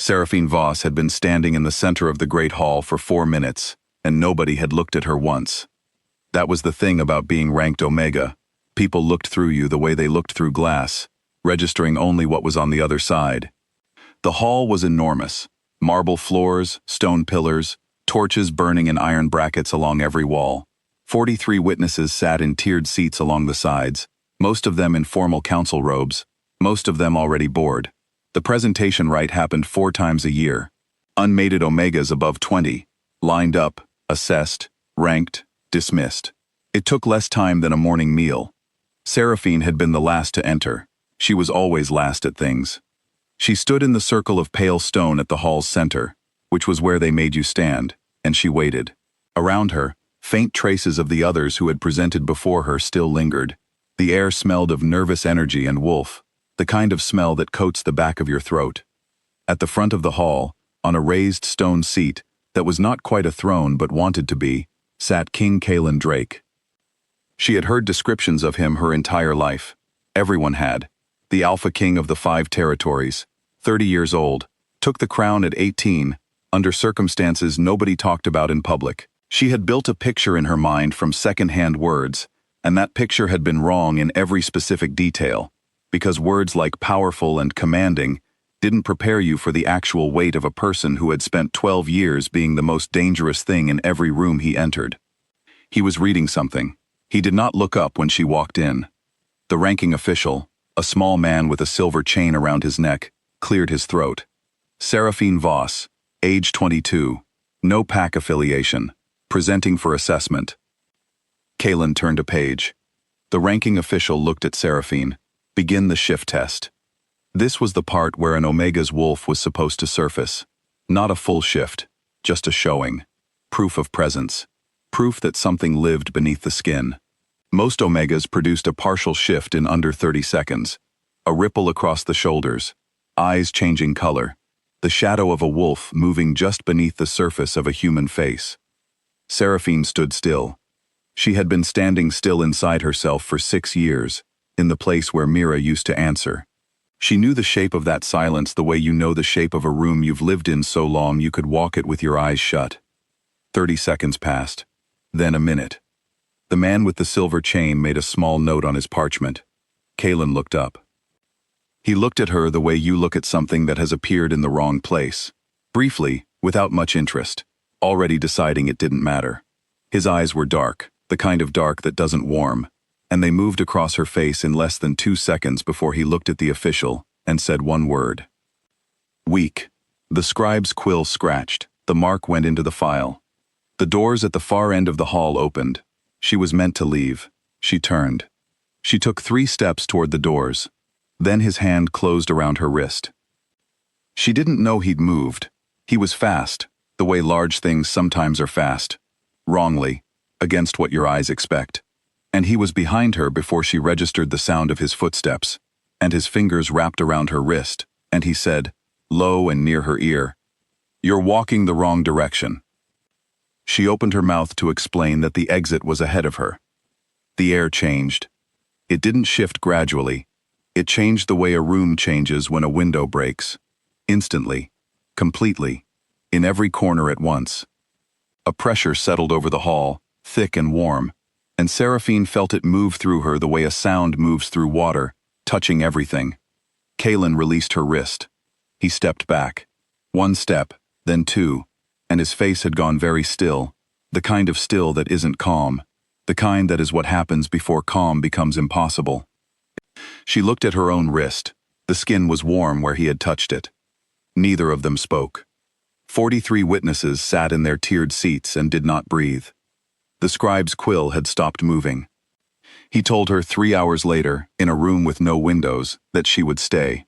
Seraphine Voss had been standing in the center of the Great Hall for 4 minutes, and nobody had looked at her once. That was the thing about being ranked Omega. People looked through you the way they looked through glass, registering only what was on the other side. The hall was enormous. Marble floors, stone pillars, torches burning in iron brackets along every wall. 43 witnesses sat in tiered seats along the sides, most of them in formal council robes, most of them already bored. The presentation rite happened 4 times a year. Unmated Omegas above 20, lined up, assessed, ranked, dismissed. It took less time than a morning meal. Seraphine had been the last to enter. She was always last at things. She stood in the circle of pale stone at the hall's center, which was where they made you stand, and she waited. Around her, faint traces of the others who had presented before her still lingered. The air smelled of nervous energy and wolf, the kind of smell that coats the back of your throat. At the front of the hall, on a raised stone seat that was not quite a throne but wanted to be, sat King Cailan Drake. She had heard descriptions of him her entire life. Everyone had. The Alpha King of the 5 territories, 30 years old, took the crown at 18, under circumstances nobody talked about in public. She had built a picture in her mind from second-hand words, and that picture had been wrong in every specific detail, because words like powerful and commanding didn't prepare you for the actual weight of a person who had spent 12 years being the most dangerous thing in every room he entered. He was reading something. He did not look up when she walked in. The ranking official, a small man with a silver chain around his neck, cleared his throat. Seraphine Voss, age 22, no pack affiliation, presenting for assessment. Cailan turned a page. The ranking official looked at Seraphine. Begin the shift test. This was the part where an Omega's wolf was supposed to surface. Not a full shift, just a showing. Proof of presence. Proof that something lived beneath the skin. Most Omegas produced a partial shift in under 30 seconds. A ripple across the shoulders. Eyes changing color. The shadow of a wolf moving just beneath the surface of a human face. Seraphine stood still. She had been standing still inside herself for 6 years, in the place where Mira used to answer. She knew the shape of that silence the way you know the shape of a room you've lived in so long you could walk it with your eyes shut. 30 seconds passed. Then a minute. The man with the silver chain made a small note on his parchment. Cailan looked up. He looked at her the way you look at something that has appeared in the wrong place. Briefly, without much interest, already deciding it didn't matter. His eyes were dark, the kind of dark that doesn't warm, and they moved across her face in less than 2 seconds before he looked at the official and said one word. Weak. The scribe's quill scratched. The mark went into the file. The doors at the far end of the hall opened. She was meant to leave. She turned. She took 3 steps toward the doors. Then his hand closed around her wrist. She didn't know he'd moved. He was fast, the way large things sometimes are fast. Wrongly, against what your eyes expect. And he was behind her before she registered the sound of his footsteps, and his fingers wrapped around her wrist, and he said, low and near her ear, "You're walking the wrong direction." She opened her mouth to explain that the exit was ahead of her. The air changed. It didn't shift gradually. It changed the way a room changes when a window breaks. Instantly. Completely. In every corner at once. A pressure settled over the hall, thick and warm, and Seraphine felt it move through her the way a sound moves through water, touching everything. Cailan released her wrist. He stepped back. 1 step, then 2, and his face had gone very still, the kind of still that isn't calm, the kind that is what happens before calm becomes impossible. She looked at her own wrist. The skin was warm where he had touched it. Neither of them spoke. 43 witnesses sat in their tiered seats and did not breathe. The scribe's quill had stopped moving. He told her 3 hours later, in a room with no windows, that she would stay.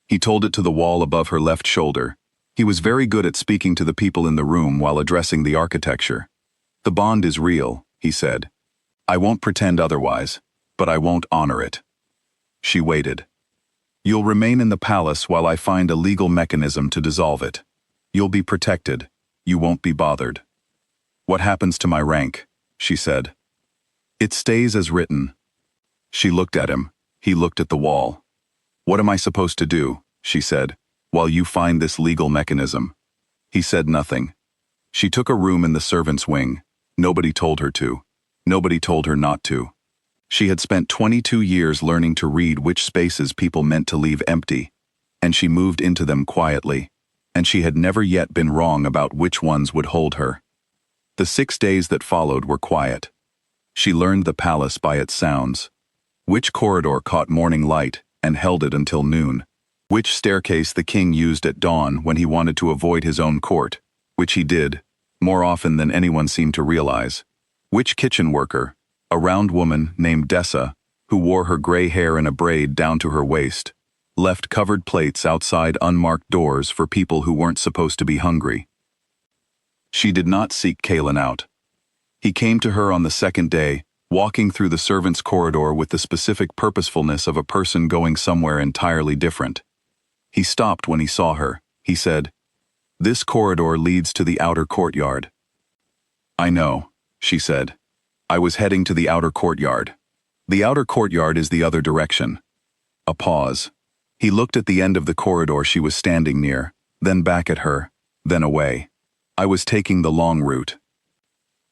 He told it to the wall above her left shoulder. He was very good at speaking to the people in the room while addressing the architecture. The bond is real, he said. I won't pretend otherwise, but I won't honor it. She waited. You'll remain in the palace while I find a legal mechanism to dissolve it. You'll be protected. You won't be bothered. What happens to my rank? She said. It stays as written. She looked at him. He looked at the wall. What am I supposed to do? She said. while you find this legal mechanism." He said nothing. She took a room in the servants' wing. Nobody told her to. Nobody told her not to. She had spent 22 years learning to read which spaces people meant to leave empty, and she moved into them quietly, and she had never yet been wrong about which ones would hold her. The 6 days that followed were quiet. She learned the palace by its sounds. Which corridor caught morning light and held it until noon? Which staircase the king used at dawn when he wanted to avoid his own court, which he did, more often than anyone seemed to realize? Which kitchen worker, a round woman named Dessa, who wore her gray hair in a braid down to her waist, left covered plates outside unmarked doors for people who weren't supposed to be hungry? She did not seek Kalen out. He came to her on the second day, walking through the servants' corridor with the specific purposefulness of a person going somewhere entirely different. He stopped when he saw her. He said, "This corridor leads to the outer courtyard." "I know," she said. "I was heading to the outer courtyard. The outer courtyard is the other direction." A pause. He looked at the end of the corridor she was standing near, then back at her, then away. "I was taking the long route."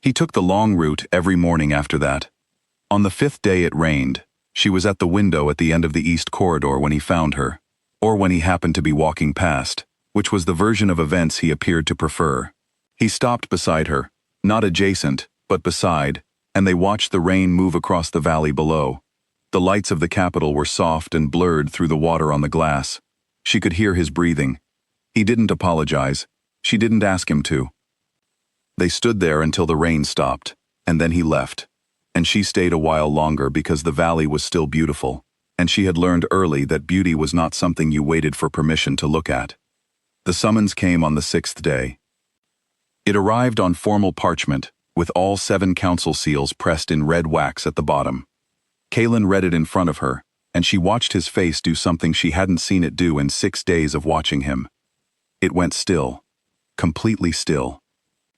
He took the long route every morning after that. On the 5th day it rained. She was at the window at the end of the east corridor when he found her, or when he happened to be walking past, which was the version of events he appeared to prefer. He stopped beside her, not adjacent, but beside, and they watched the rain move across the valley below. The lights of the capital were soft and blurred through the water on the glass. She could hear his breathing. He didn't apologize. She didn't ask him to. They stood there until the rain stopped, and then he left. And she stayed a while longer because the valley was still beautiful, and she had learned early that beauty was not something you waited for permission to look at. The summons came on the 6th day. It arrived on formal parchment, with all 7 council seals pressed in red wax at the bottom. Kalen read it in front of her, and she watched his face do something she hadn't seen it do in 6 days of watching him. It went still. Completely still.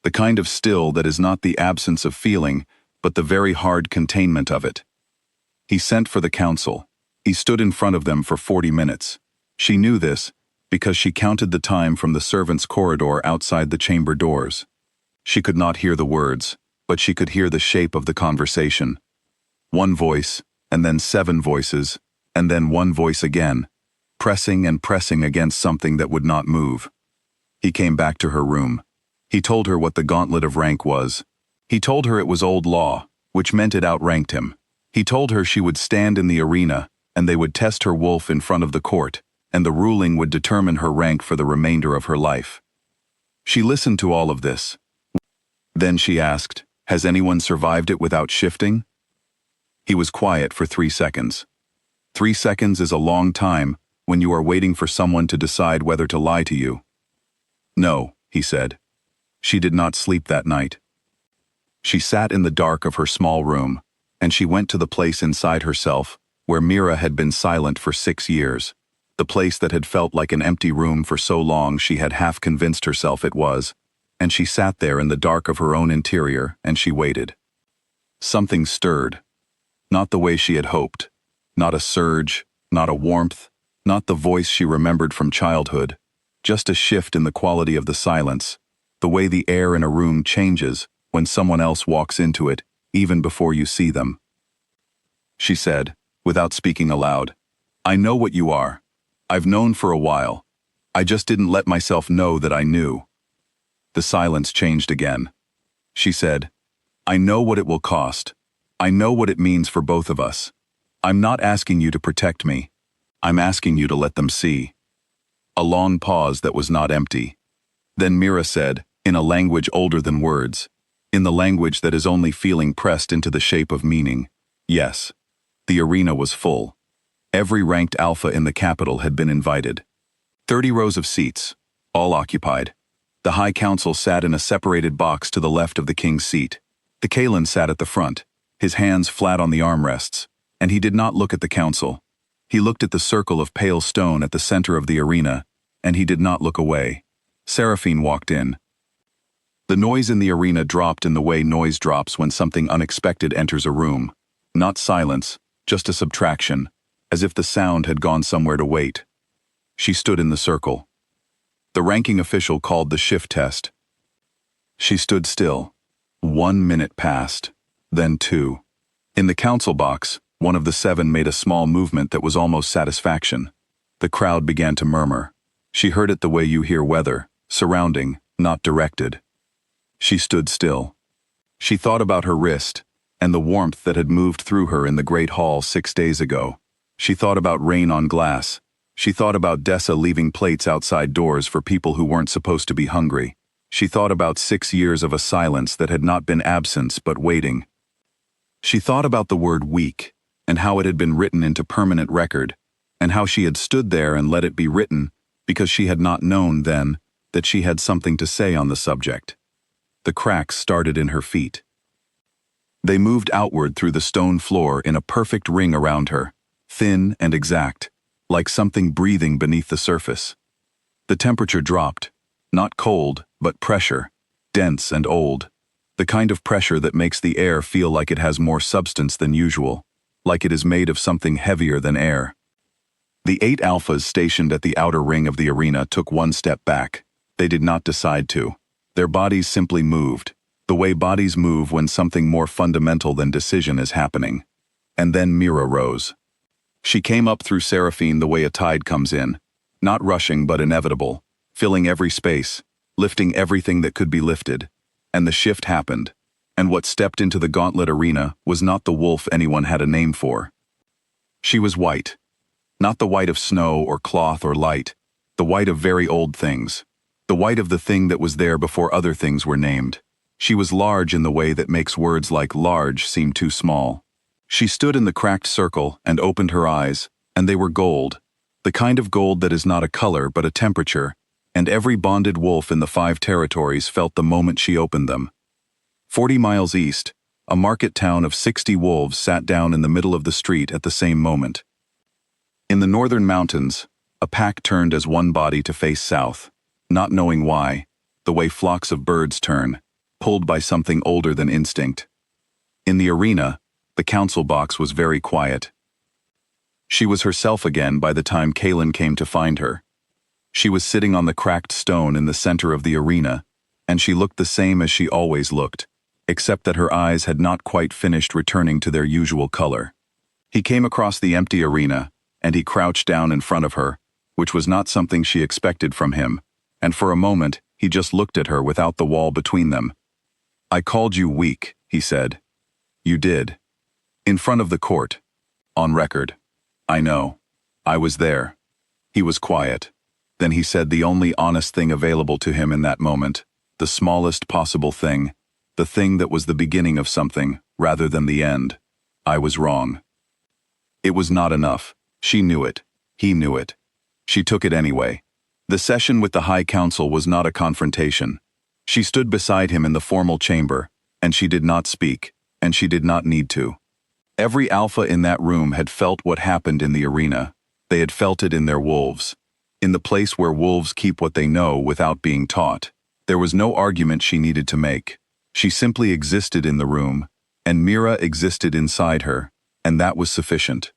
The kind of still that is not the absence of feeling, but the very hard containment of it. He sent for the council. He stood in front of them for 40 minutes. She knew this, because she counted the time from the servants' corridor outside the chamber doors. She could not hear the words, but she could hear the shape of the conversation. One voice, and then 7 voices, and then one voice again, pressing and pressing against something that would not move. He came back to her room. He told her what the gauntlet of rank was. He told her it was old law, which meant it outranked him. He told her she would stand in the arena, and they would test her wolf in front of the court, and the ruling would determine her rank for the remainder of her life. She listened to all of this. Then she asked, "Has anyone survived it without shifting?" He was quiet for 3 seconds. 3 seconds is a long time when you are waiting for someone to decide whether to lie to you. "No," he said. She did not sleep that night. She sat in the dark of her small room, and she went to the place inside herself where Mira had been silent for 6 years, the place that had felt like an empty room for so long she had half convinced herself it was, and she sat there in the dark of her own interior and she waited. Something stirred. Not the way she had hoped. Not a surge, not a warmth, not the voice she remembered from childhood, just a shift in the quality of the silence, the way the air in a room changes when someone else walks into it, even before you see them. She said, without speaking aloud, "I know what you are. I've known for a while. I just didn't let myself know that I knew." The silence changed again. She said, "I know what it will cost. I know what it means for both of us. I'm not asking you to protect me. I'm asking you to let them see." A long pause that was not empty. Then Mira said, in a language older than words, in the language that is only feeling pressed into the shape of meaning, "Yes." The arena was full. Every ranked alpha in the capital had been invited. 30 rows of seats, all occupied. The High Council sat in a separated box to the left of the king's seat. The Kalen sat at the front, his hands flat on the armrests, and he did not look at the council. He looked at the circle of pale stone at the center of the arena, and he did not look away. Seraphine walked in. The noise in the arena dropped in the way noise drops when something unexpected enters a room. Not silence, just a subtraction, as if the sound had gone somewhere to wait. She stood in the circle. The ranking official called the shift test. She stood still. 1 minute passed, then 2. In the council box, one of the 7 made a small movement that was almost satisfaction. The crowd began to murmur. She heard it the way you hear weather, surrounding, not directed. She stood still. She thought about her wrist, and the warmth that had moved through her in the Great Hall 6 days ago. She thought about rain on glass. She thought about Dessa leaving plates outside doors for people who weren't supposed to be hungry. She thought about 6 years of a silence that had not been absence but waiting. She thought about the word weak, and how it had been written into permanent record, and how she had stood there and let it be written because she had not known then that she had something to say on the subject. The cracks started in her feet. They moved outward through the stone floor in a perfect ring around her, thin and exact, like something breathing beneath the surface. The temperature dropped, not cold, but pressure, dense and old, the kind of pressure that makes the air feel like it has more substance than usual, like it is made of something heavier than air. The 8 alphas stationed at the outer ring of the arena took 1 step back. They did not decide to. Their bodies simply moved, the way bodies move when something more fundamental than decision is happening. And then Mira rose. She came up through Seraphine the way a tide comes in, not rushing but inevitable, filling every space, lifting everything that could be lifted. And the shift happened, and what stepped into the gauntlet arena was not the wolf anyone had a name for. She was white. Not the white of snow or cloth or light, the white of very old things, the white of the thing that was there before other things were named. She was large in the way that makes words like large seem too small. She stood in the cracked circle and opened her eyes, and they were gold, the kind of gold that is not a color but a temperature, and every bonded wolf in the 5 territories felt the moment she opened them. 40 miles east, a market town of 60 wolves sat down in the middle of the street at the same moment. In the northern mountains, a pack turned as one body to face south, not knowing why, the way flocks of birds turn, pulled by something older than instinct. In the arena, the council box was very quiet. She was herself again by the time Kaelin came to find her. She was sitting on the cracked stone in the center of the arena, and she looked the same as she always looked, except that her eyes had not quite finished returning to their usual color. He came across the empty arena, and he crouched down in front of her, which was not something she expected from him, and for a moment he just looked at her without the wall between them. "I called you weak," he said. "You did. In front of the court. On record. I know. I was there." He was quiet. Then he said the only honest thing available to him in that moment, the smallest possible thing, the thing that was the beginning of something, rather than the end. "I was wrong." It was not enough. She knew it. He knew it. She took it anyway. The session with the High Council was not a confrontation. She stood beside him in the formal chamber, and she did not speak, and she did not need to. Every alpha in that room had felt what happened in the arena. They had felt it in their wolves. In the place where wolves keep what they know without being taught. There was no argument she needed to make. She simply existed in the room, and Mira existed inside her, and that was sufficient.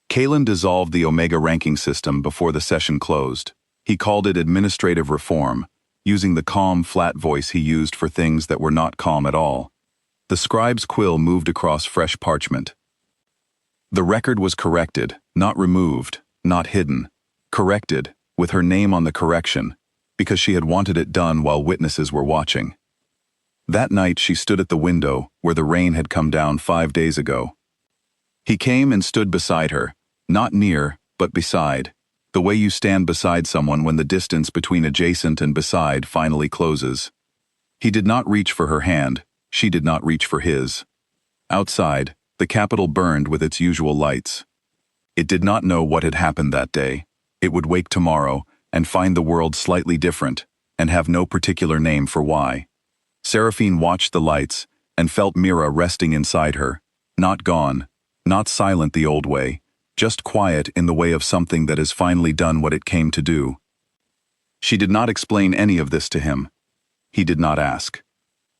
Kaelin dissolved the Omega ranking system before the session closed. He called it administrative reform, using the calm, flat voice he used for things that were not calm at all. The scribe's quill moved across fresh parchment. The record was corrected, not removed, not hidden. Corrected, with her name on the correction, because she had wanted it done while witnesses were watching. That night she stood at the window where the rain had come down 5 days ago. He came and stood beside her, not near, but beside, the way you stand beside someone when the distance between adjacent and beside finally closes. He did not reach for her hand, she did not reach for his. Outside, the Capitol burned with its usual lights. It did not know what had happened that day. It would wake tomorrow and find the world slightly different, and have no particular name for why. Seraphine watched the lights and felt Mira resting inside her, not gone, not silent the old way, just quiet in the way of something that has finally done what it came to do. She did not explain any of this to him. He did not ask.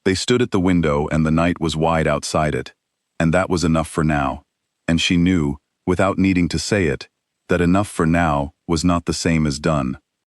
They stood at the window and the night was wide outside it, and that was enough for now, and she knew, without needing to say it, that enough for now was not the same as done.